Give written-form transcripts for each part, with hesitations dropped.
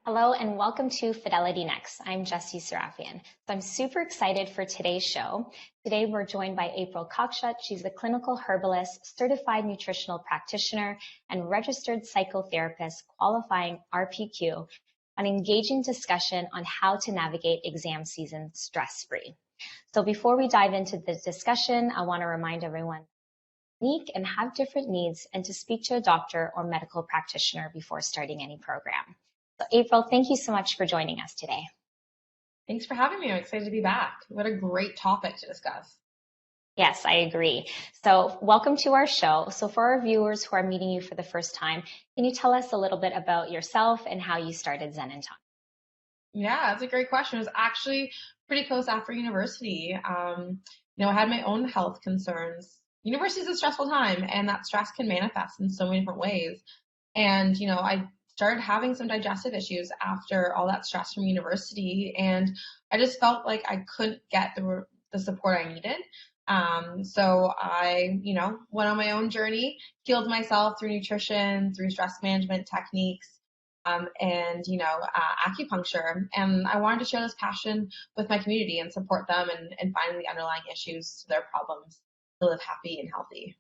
Hello and welcome to Fidelity Next. I'm Jessie Serafian. So I'm super excited for today's show. Today we're joined by April Cockshut. She's a clinical herbalist, certified nutritional practitioner, and registered psychotherapist qualifying RPQ, an engaging discussion on how to navigate exam season stress-free. So before we dive into the discussion, I want to remind everyone unique and have different needs and to speak to a doctor or medical practitioner before starting any program. So April, thank you so much for joining us today. Thanks for having me. I'm excited to be back. What a great topic to discuss. Yes, I agree. So welcome to our show. So for our viewers who are meeting you for the first time, can you tell us a little bit about yourself and how you started Zen and Tonic? Yeah, that's a great question. It was actually pretty close after university. I had my own health concerns. University is a stressful time, and that stress can manifest in so many different ways. And, I started having some digestive issues after all that stress from university, and I just felt like I couldn't get the support I needed. So I, went on my own journey, healed myself through nutrition, through stress management techniques, and acupuncture. And I wanted to share this passion with my community and support them and find the underlying issues to their problems to live happy and healthy.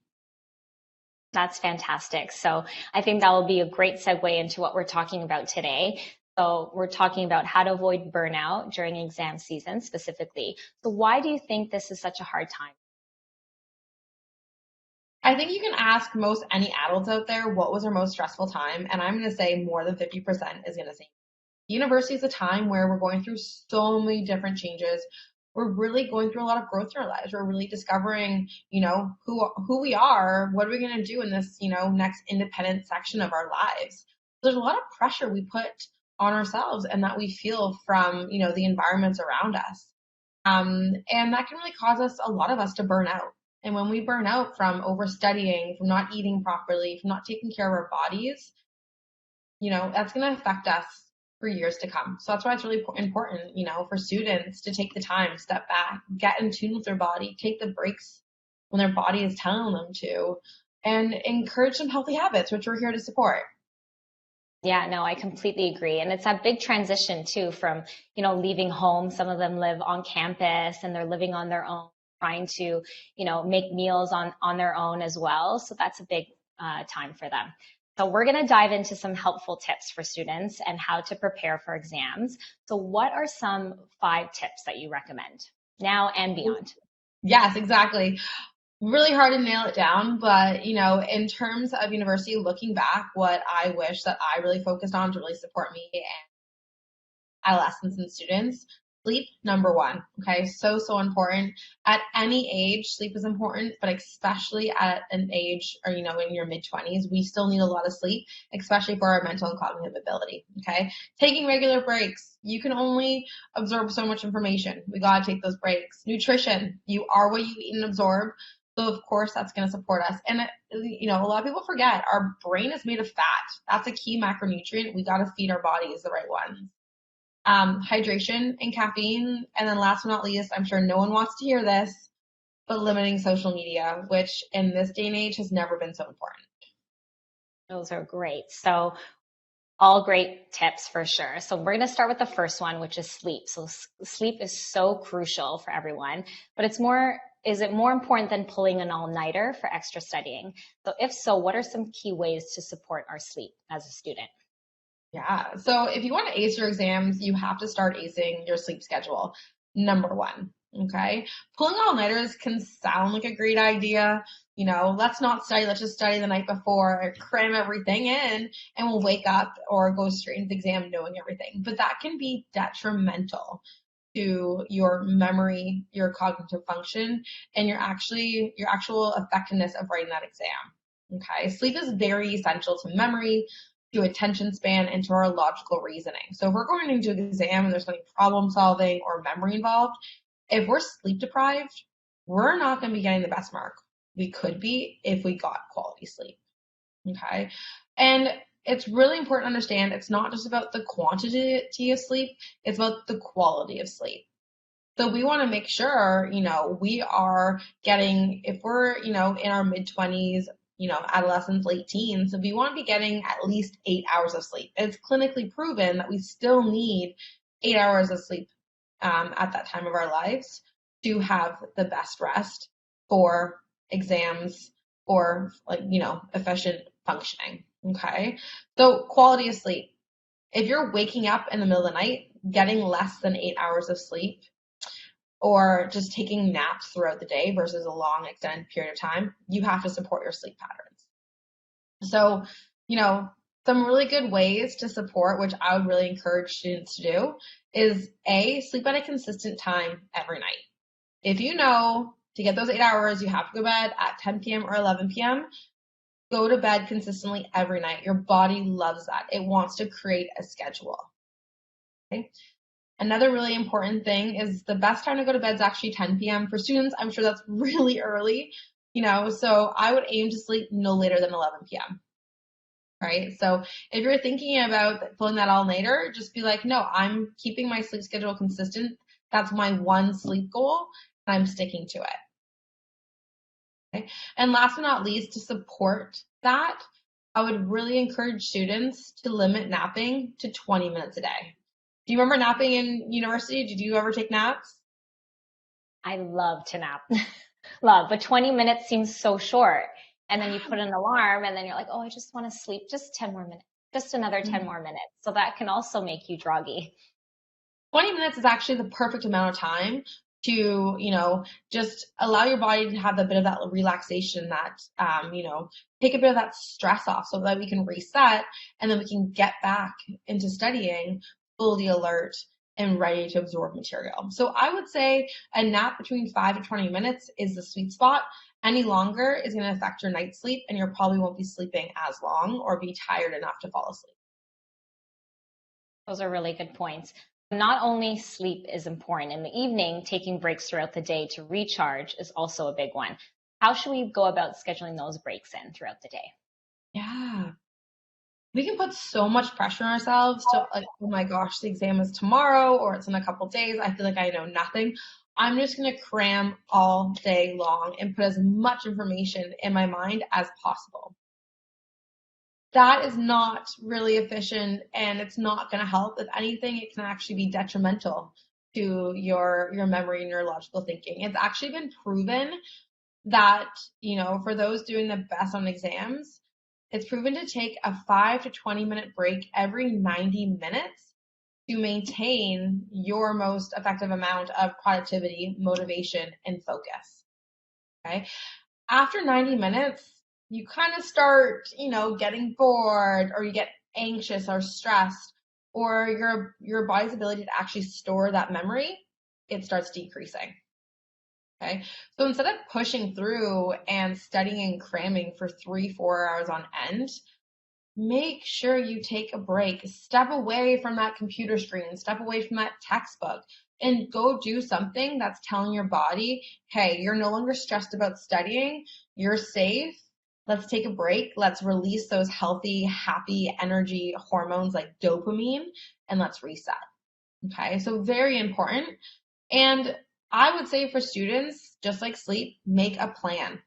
That's fantastic. So I think that will be a great segue into what we're talking about today. So we're talking about how to avoid burnout during exam season specifically. So why do you think this is such a hard time? I think you can ask most any adults out there what was their most stressful time, and I'm going to say more than 50% is going to say university is a time where we're going through so many different changes. We're really going through a lot of growth in our lives. We're really discovering, who we are, what are we going to do in this, next independent section of our lives. There's a lot of pressure we put on ourselves and that we feel from, the environments around us. And that can really cause a lot of us to burn out. And when we burn out from overstudying, from not eating properly, from not taking care of our bodies, that's going to affect us for years to come. So that's why it's really important, for students to take the time, step back, get in tune with their body, take the breaks when their body is telling them to, and encourage some healthy habits, which we're here to support. Yeah, no, I completely agree. And it's a big transition too from, leaving home. Some of them live on campus and they're living on their own, trying to, make meals on their own as well. So that's a big time for them. So we're going to dive into some helpful tips for students and how to prepare for exams. So what are some 5 tips that you recommend now and beyond? Yes, exactly. Really hard to nail it down, but in terms of university, looking back, what I wish that I really focused on to really support me and adolescents and students, sleep, number one. Okay, so important. At any age, sleep is important, but especially at an age or in your mid-20s, we still need a lot of sleep, especially for our mental and cognitive ability. Okay, taking regular breaks. You can only absorb so much information. We gotta take those breaks. Nutrition. You are what you eat and absorb. So of course that's going to support us. And a lot of people forget our brain is made of fat. That's a key macronutrient. We got to feed our bodies the right ones. Hydration and caffeine. And then last but not least, I'm sure no one wants to hear this, but limiting social media, which in this day and age has never been so important. Those are great. So all great tips for sure. So we're going to start with the first one, which is sleep. So sleep is so crucial for everyone, but is it more important than pulling an all-nighter for extra studying? So if so, what are some key ways to support our sleep as a student? Yeah. So if you want to ace your exams, you have to start acing your sleep schedule. Number one. Okay. Pulling all-nighters can sound like a great idea. Let's not study. Let's just study the night before, cram everything in, and we'll wake up or go straight into the exam knowing everything. But that can be detrimental to your memory, your cognitive function, and your actual effectiveness of writing that exam. Okay. Sleep is very essential to memory, to attention span, and to our logical reasoning. So if we're going into an exam and there's any problem solving or memory involved, if we're sleep deprived, we're not going to be getting the best mark. We could be if we got quality sleep. Okay. And it's really important to understand it's not just about the quantity of sleep, it's about the quality of sleep. So we want to make sure, we are getting, if we're, in our mid-20s, adolescents, late teens, we want to be getting at least 8 hours of sleep. It's clinically proven that we still need 8 hours of sleep at that time of our lives to have the best rest for exams or efficient functioning. Okay. So quality of sleep. If you're waking up in the middle of the night, getting less than 8 hours of sleep, or just taking naps throughout the day versus a long extended period of time, you have to support your sleep patterns. So, some really good ways to support, which I would really encourage students to do, is sleep at a consistent time every night. If you know to get those 8 hours, you have to go to bed at 10 p.m. or 11 p.m., go to bed consistently every night. Your body loves that. It wants to create a schedule. Okay. Another really important thing is the best time to go to bed is actually 10 p.m. For students, I'm sure that's really early, so I would aim to sleep no later than 11 p.m. Right? So if you're thinking about pulling that all later, just be like, no, I'm keeping my sleep schedule consistent. That's my one sleep goal, and I'm sticking to it. Okay? And last but not least, to support that, I would really encourage students to limit napping to 20 minutes a day. Do you remember napping in university? Did you ever take naps? I love to nap. Love, but 20 minutes seems so short. And then you put an alarm and then you're like, oh, I just want to sleep just 10 more minutes, just another 10 more minutes. So that can also make you groggy. 20 minutes is actually the perfect amount of time to, just allow your body to have a bit of that relaxation, that, take a bit of that stress off so that we can reset and then we can get back into studying fully alert and ready to absorb material. So I would say a nap between 5 to 20 minutes is the sweet spot. Any longer is going to affect your night sleep, and you probably won't be sleeping as long or be tired enough to fall asleep. Those are really good points. Not only sleep is important in the evening, taking breaks throughout the day to recharge is also a big one. How should we go about scheduling those breaks in throughout the day? Yeah. We can put so much pressure on ourselves to like, oh my gosh, the exam is tomorrow or it's in a couple days. I feel like I know nothing. I'm just going to cram all day long and put as much information in my mind as possible. That is not really efficient, and it's not going to help. If anything, it can actually be detrimental to your memory and your logical thinking. It's actually been proven that, for those doing the best on exams, it's proven to take a 5 to 20-minute break every 90 minutes to maintain your most effective amount of productivity, motivation, and focus. Okay. After 90 minutes, you kind of start, getting bored, or you get anxious or stressed, or your body's ability to actually store that memory, it starts decreasing. Okay. So instead of pushing through and studying and cramming for 3-4 hours on end, make sure you take a break, step away from that computer screen, step away from that textbook, and go do something that's telling your body, hey, you're no longer stressed about studying, you're safe, let's take a break, let's release those healthy, happy energy hormones like dopamine, and let's reset. Okay, so very important. And I would say for students, just like sleep, make a plan.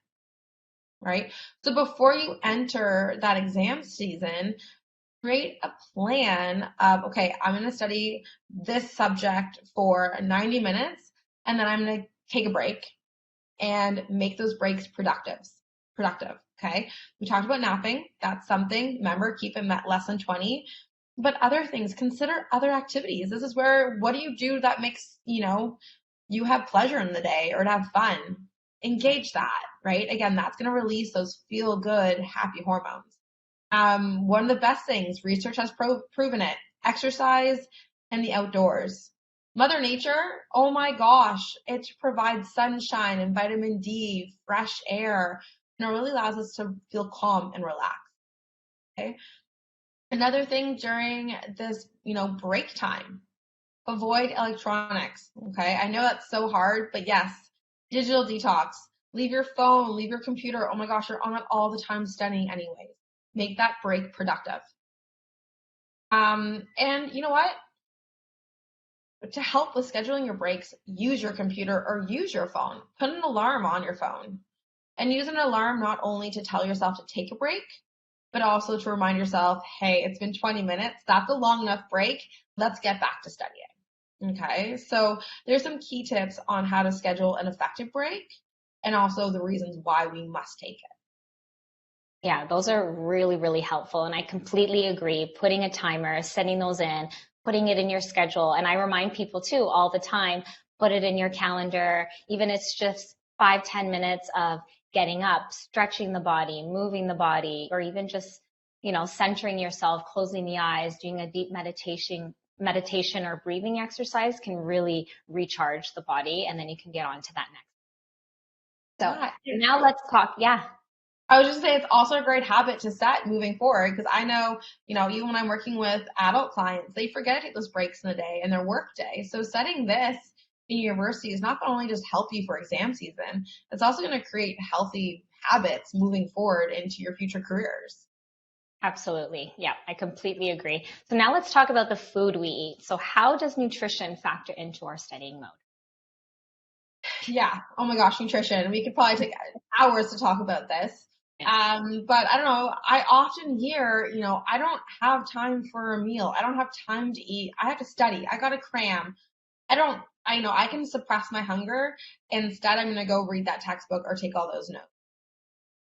Right? So before you enter that exam season, create a plan of, okay, I'm going to study this subject for 90 minutes, and then I'm going to take a break and make those breaks productive. Okay. We talked about napping. That's something. Remember, keep it at less than 20. But other things, consider other activities. This is where, what do you do that makes, you have pleasure in the day or to have fun? Engage that, right? Again, that's going to release those feel good, happy hormones. One of the best things, research has proven it, exercise and the outdoors. Mother Nature, oh my gosh, it provides sunshine and vitamin D, fresh air, and it really allows us to feel calm and relax. Okay. Another thing during this, break time, avoid electronics. Okay. I know that's so hard, but yes, digital detox. Leave your phone, leave your computer. Oh my gosh, you're on it all the time studying anyways. Make that break productive. And you know what? To help with scheduling your breaks, use your computer or use your phone. Put an alarm on your phone. And use an alarm not only to tell yourself to take a break, but also to remind yourself, hey, it's been 20 minutes. That's a long enough break. Let's get back to studying. Okay, so there's some key tips on how to schedule an effective break and also the reasons why we must take it. Yeah, those are really, really helpful. And I completely agree. Putting a timer, setting those in, putting it in your schedule. And I remind people too all the time, put it in your calendar. Even it's just 5-10 minutes of getting up, stretching the body, moving the body, or even just, centering yourself, closing the eyes, doing a deep meditation or breathing exercise can really recharge the body. And then you can get on to that next. So now let's talk. Yeah. I was just saying it's also a great habit to set moving forward because I know, even when I'm working with adult clients, they forget to take those breaks in the day and their work day. So setting this in university is not going to only just help you for exam season, it's also going to create healthy habits moving forward into your future careers. Absolutely. Yeah, I completely agree. So now let's talk about the food we eat. So how does nutrition factor into our studying mode? Yeah. Oh my gosh, nutrition. We could probably take hours to talk about this. But I don't know. I often hear, I don't have time for a meal. I don't have time to eat. I have to study. I got to cram. I can suppress my hunger. Instead, I'm going to go read that textbook or take all those notes.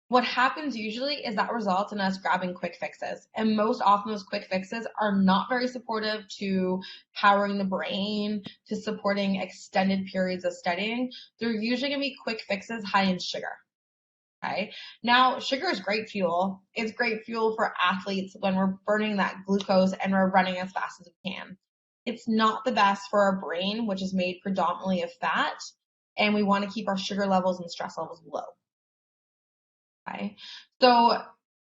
What happens usually is that results in us grabbing quick fixes. And most often those quick fixes are not very supportive to powering the brain, to supporting extended periods of studying. They're usually going to be quick fixes high in sugar. Okay. Now, sugar is great fuel. It's great fuel for athletes when we're burning that glucose and we're running as fast as we can. It's not the best for our brain, which is made predominantly of fat, and we want to keep our sugar levels and stress levels low. Okay. So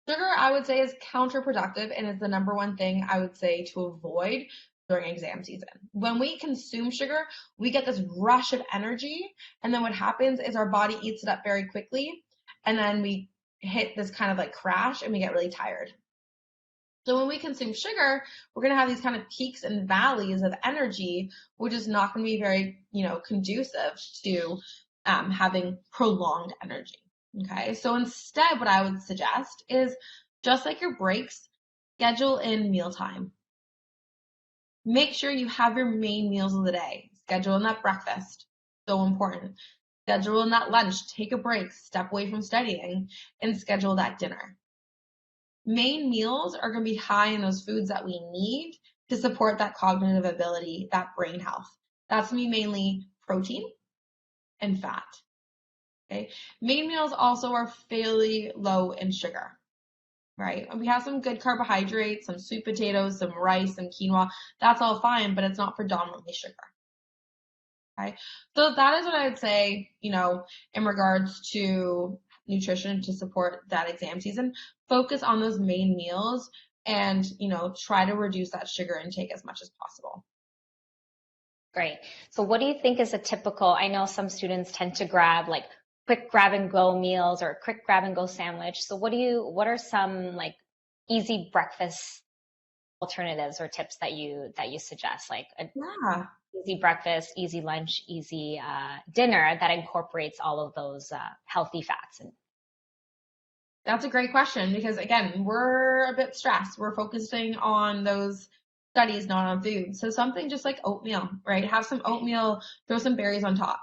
sugar, I would say, is counterproductive and is the number one thing I would say to avoid during exam season. When we consume sugar, we get this rush of energy, and then what happens is our body eats it up very quickly, and then we hit this kind of like crash and we get really tired. So when we consume sugar, we're going to have these kind of peaks and valleys of energy, which is not going to be very, conducive to having prolonged energy. Okay, so instead, what I would suggest is just like your breaks, schedule in mealtime. Make sure you have your main meals of the day. Schedule in that breakfast, so important. Schedule in that lunch, take a break, step away from studying, and schedule that dinner. Main meals are going to be high in those foods that we need to support that cognitive ability, that brain health. That's going to be mainly protein and fat. Okay. Main meals also are fairly low in sugar, right? And we have some good carbohydrates, some sweet potatoes, some rice, some quinoa. That's all fine, but it's not predominantly sugar. Okay. So that is what I would say, in regards to nutrition to support that exam season. Focus on those main meals and, try to reduce that sugar intake as much as possible. Great. So what do you think is a typical, I know some students tend to grab like quick grab and go meals or a quick grab and go sandwich. So what are some like easy breakfast alternatives or tips that you suggest? Like easy breakfast, easy lunch, easy dinner that incorporates all of those healthy fats. That's a great question because again, we're a bit stressed. We're focusing on those studies, not on food. So something just like oatmeal, right? Have some oatmeal, throw some berries on top,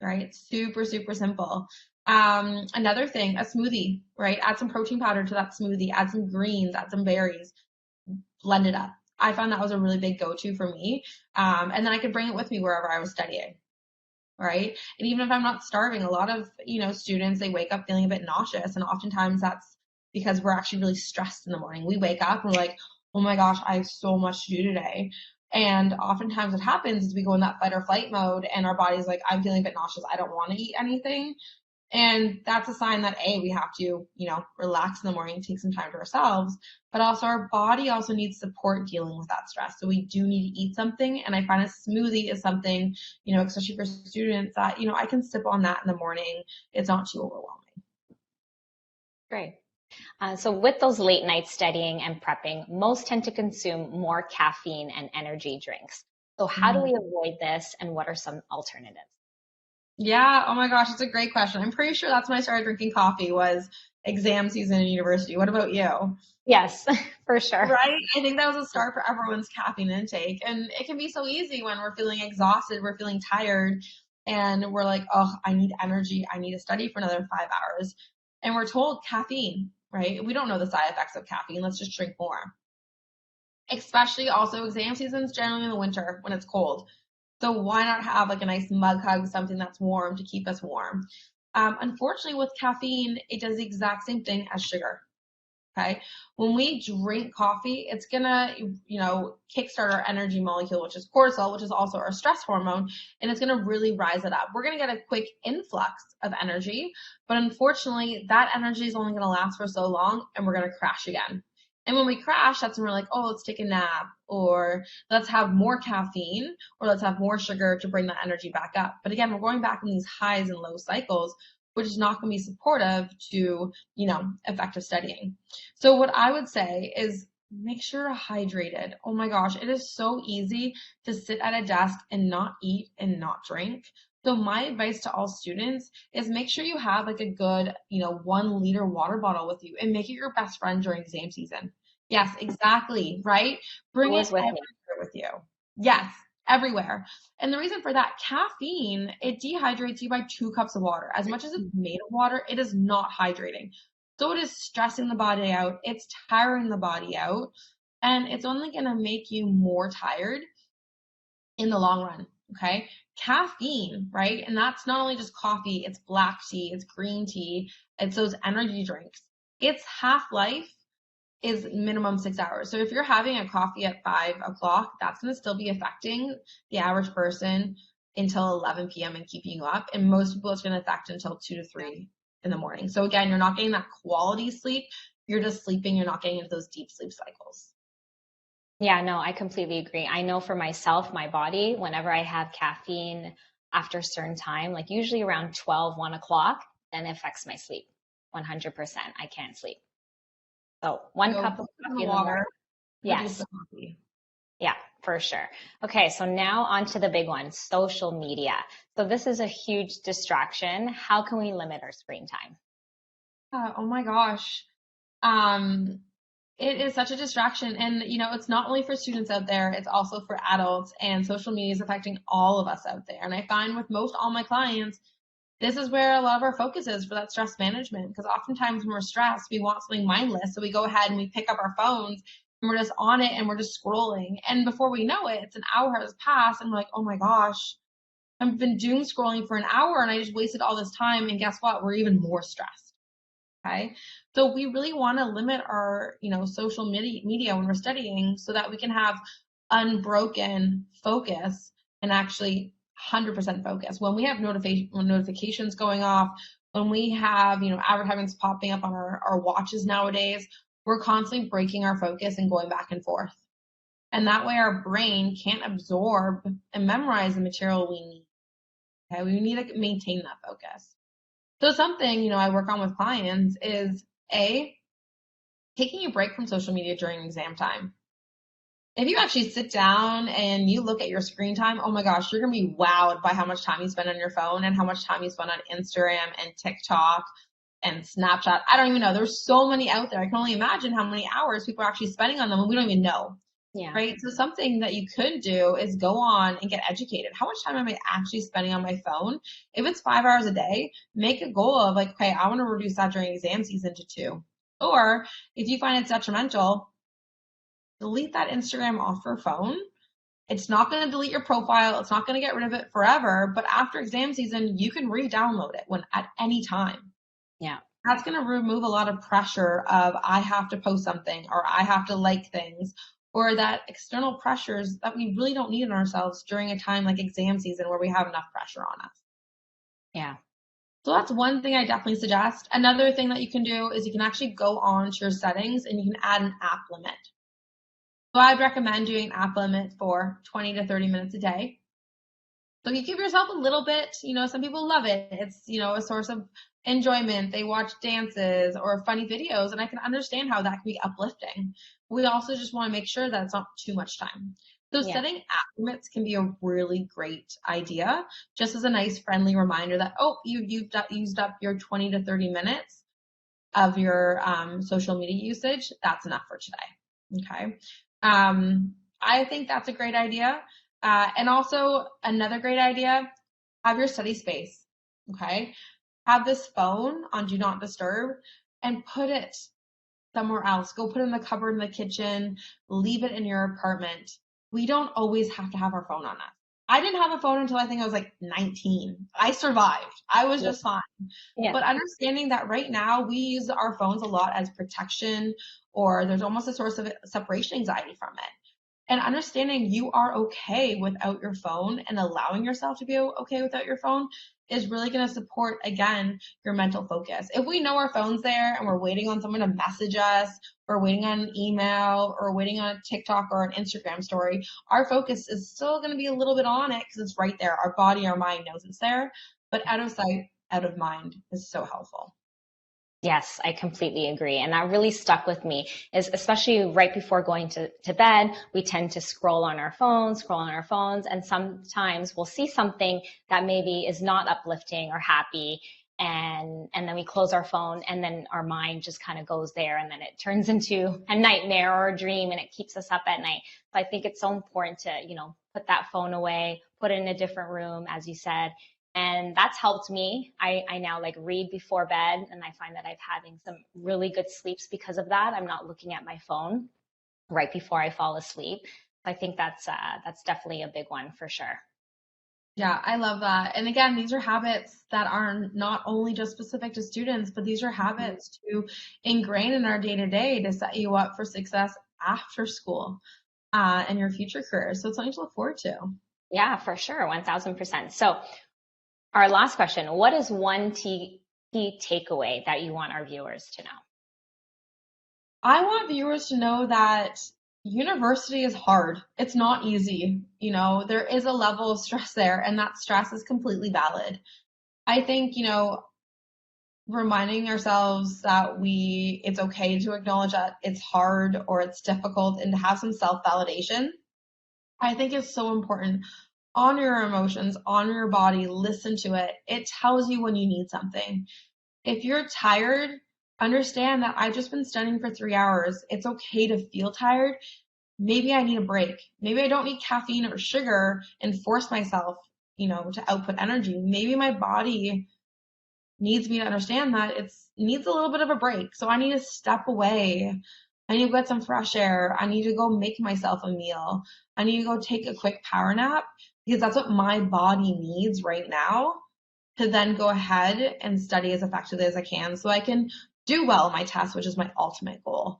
right? Super, super simple. Another thing, a smoothie, right? Add some protein powder to that smoothie, add some greens, add some berries, blend it up. I found that was a really big go-to for me. And then I could bring it with me wherever I was studying, right? And even if I'm not starving, a lot of, students, they wake up feeling a bit nauseous. And oftentimes that's because we're actually really stressed in the morning. We wake up and we're like, oh my gosh, I have so much to do today. And oftentimes what happens is we go in that fight or flight mode and our body's like, I'm feeling a bit nauseous. I don't want to eat anything. And that's a sign that we have to, relax in the morning, take some time to ourselves, but also our body also needs support dealing with that stress. So we do need to eat something. And I find a smoothie is something, especially for students that, I can sip on that in the morning. It's not too overwhelming. Great. So with those late night studying and prepping, most tend to consume more caffeine and energy drinks. So how do we avoid this and what are some alternatives? Yeah, oh my gosh, it's a great question. I'm pretty sure that's when I started drinking coffee was exam season in university. What about you? Yes, for sure. Right? I think that was a start for everyone's caffeine intake. And it can be so easy when we're feeling exhausted, we're feeling tired, and we're like, oh, I need energy. I need to study for another 5 hours. And we're told caffeine, right? We don't know the side effects of caffeine. Let's just drink more. Especially also exam seasons generally in the winter when it's cold. So why not have like a nice mug hug, something that's warm to keep us warm? Unfortunately, with caffeine, it does the exact same thing as sugar. Okay. When we drink coffee, it's gonna, kickstart our energy molecule, which is cortisol, which is also our stress hormone, and it's gonna really rise it up. We're gonna get a quick influx of energy, but unfortunately, that energy is only gonna last for so long, and we're gonna crash again. And when we crash, that's when we're like, oh, let's take a nap, or let's have more caffeine, or let's have more sugar to bring that energy back up. But again, we're going back in these highs and low cycles, which is not going to be supportive to, effective studying. So what I would say is make sure you're hydrated. Oh my gosh, it is so easy to sit at a desk and not eat and not drink. So my advice to all students is make sure you have like a good, 1 liter water bottle with you and make it your best friend during exam season. Yes, exactly, right? Bring it Always with me. everywhere with you. Yes, everywhere. And the reason for that, caffeine, it dehydrates you by 2 cups of water. As much as it's made of water, it is not hydrating. So it is stressing the body out, it's tiring the body out, and it's only going to make you more tired in the long run. Okay. Caffeine, right? And that's not only just coffee, it's black tea, it's green tea, it's those energy drinks. Its half life is minimum 6 hours. So if you're having a coffee at 5 o'clock, that's going to still be affecting the average person until 11 p.m. and keeping you up. And most people, it's going to affect until 2 to 3 in the morning. So again, you're not getting that quality sleep. You're just sleeping. You're not getting into those deep sleep cycles. Yeah, no, I completely agree. I know for myself, my body, whenever I have caffeine after a certain time, like usually around 12, 1 o'clock, then it affects my sleep. 100%. I can't sleep. So one So cup of put in coffee the in the morning. water, reduce Yes. the coffee. Yeah, for sure. Okay, so now on to the big one, social media. So this is a huge distraction. How can we limit our screen time? Oh my gosh. Um, it is such a distraction. And, it's not only for students out there, it's also for adults. And social media is affecting all of us out there. And I find with most all my clients, this is where a lot of our focus is for that stress management. Because oftentimes when we're stressed, we want something mindless. So we go ahead and we pick up our phones and we're just on it and we're just scrolling. And before we know it, it's an hour has passed and we're like, oh my gosh, I've been doom scrolling for an hour and I just wasted all this time. And guess what? We're even more stressed. Okay. So we really want to limit our, social media when we're studying so that we can have unbroken focus and actually 100% focus. When we have notifications going off, when we have, advertisements popping up on our watches nowadays, we're constantly breaking our focus and going back and forth. And that way our brain can't absorb and memorize the material we need. Okay. We need to maintain that focus. So something, I work on with clients is taking a break from social media during exam time. If you actually sit down and you look at your screen time, oh my gosh, you're going to be wowed by how much time you spend on your phone and how much time you spend on Instagram and TikTok and Snapchat. I don't even know. There's so many out there. I can only imagine how many hours people are actually spending on them and we don't even know. Yeah. Right? So something that you could do is go on and get educated. How much time am I actually spending on my phone? If it's 5 hours a day, make a goal of like, okay, I want to reduce that during exam season to 2. Or if you find it's detrimental, delete that Instagram off your phone. It's not going to delete your profile. It's not going to get rid of it forever. But after exam season, you can re-download it at any time. Yeah. That's going to remove a lot of pressure of I have to post something or I have to like things or that external pressures that we really don't need in ourselves during a time like exam season where we have enough pressure on us. Yeah. So that's one thing I definitely suggest. Another thing that you can do is you can actually go on to your settings and you can add an app limit. So I'd recommend doing an app limit for 20 to 30 minutes a day. So you give yourself a little bit, some people love it. It's, a source of enjoyment. They watch dances or funny videos, and I can understand how that can be uplifting. We also just want to make sure that it's not too much time. So Yeah. setting app limits can be a really great idea, just as a nice friendly reminder that, oh, used up your 20 to 30 minutes of your social media usage. That's enough for today. Okay. I think that's a great idea. And also another great idea, have your study space. Okay. Have this phone on do not disturb and put it somewhere else. Go put it in the cupboard in the kitchen, leave it in your apartment. We don't always have to have our phone on us. I didn't have a phone until I think I was like 19. I survived. I was Yeah. just fine. Yeah. But understanding that right now we use our phones a lot as protection, or there's almost a source of separation anxiety from it. And understanding you are okay without your phone and allowing yourself to be okay without your phone is really going to support, again, your mental focus. If we know our phone's there and we're waiting on someone to message us, or waiting on an email, or waiting on a TikTok or an Instagram story, our focus is still going to be a little bit on it because it's right there. Our body, our mind knows it's there, but out of sight, out of mind is so helpful. Yes, I completely agree. And that really stuck with me is especially right before going to bed, we tend to scroll on our phones, and sometimes we'll see something that maybe is not uplifting or happy. And then we close our phone and then our mind just kind of goes there and then it turns into a nightmare or a dream and it keeps us up at night. So I think it's so important to, put that phone away, put it in a different room, as you said, and that's helped me. I now like read before bed, and I find that I'm having some really good sleeps because of that. I'm not looking at my phone right before I fall asleep. I think that's definitely a big one for sure. Yeah, I love that. And again, these are habits that are not only just specific to students, but these are habits to ingrain in our day to day to set you up for success after school and your future career. So it's something to look forward to. Yeah, for sure, 1000%. So our last question: what is one key takeaway that you want our viewers to know? I want viewers to know that university is hard. It's not easy. There is a level of stress there, and that stress is completely valid. I think, reminding ourselves that it's okay to acknowledge that it's hard or it's difficult and to have some self-validation, I think is so important. Honor your emotions, honor your body, listen to it. It tells you when you need something. If you're tired, understand that I've just been studying for 3 hours. It's okay to feel tired. Maybe I need a break. Maybe I don't need caffeine or sugar and force myself, to output energy. Maybe my body needs me to understand that it needs a little bit of a break. So I need to step away. I need to get some fresh air. I need to go make myself a meal. I need to go take a quick power nap because that's what my body needs right now to then go ahead and study as effectively as I can so I can do well in my test, which is my ultimate goal.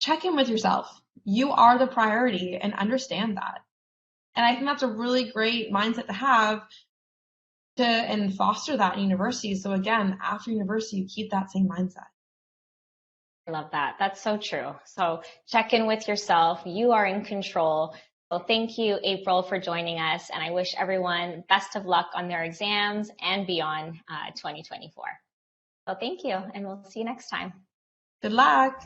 Check in with yourself. You are the priority and understand that. And I think that's a really great mindset to have and foster that in university. So again, after university, you keep that same mindset. I love that. That's so true. So check in with yourself. You are in control. So thank you, April, for joining us. And I wish everyone best of luck on their exams and beyond 2024. So thank you, and we'll see you next time. Good luck.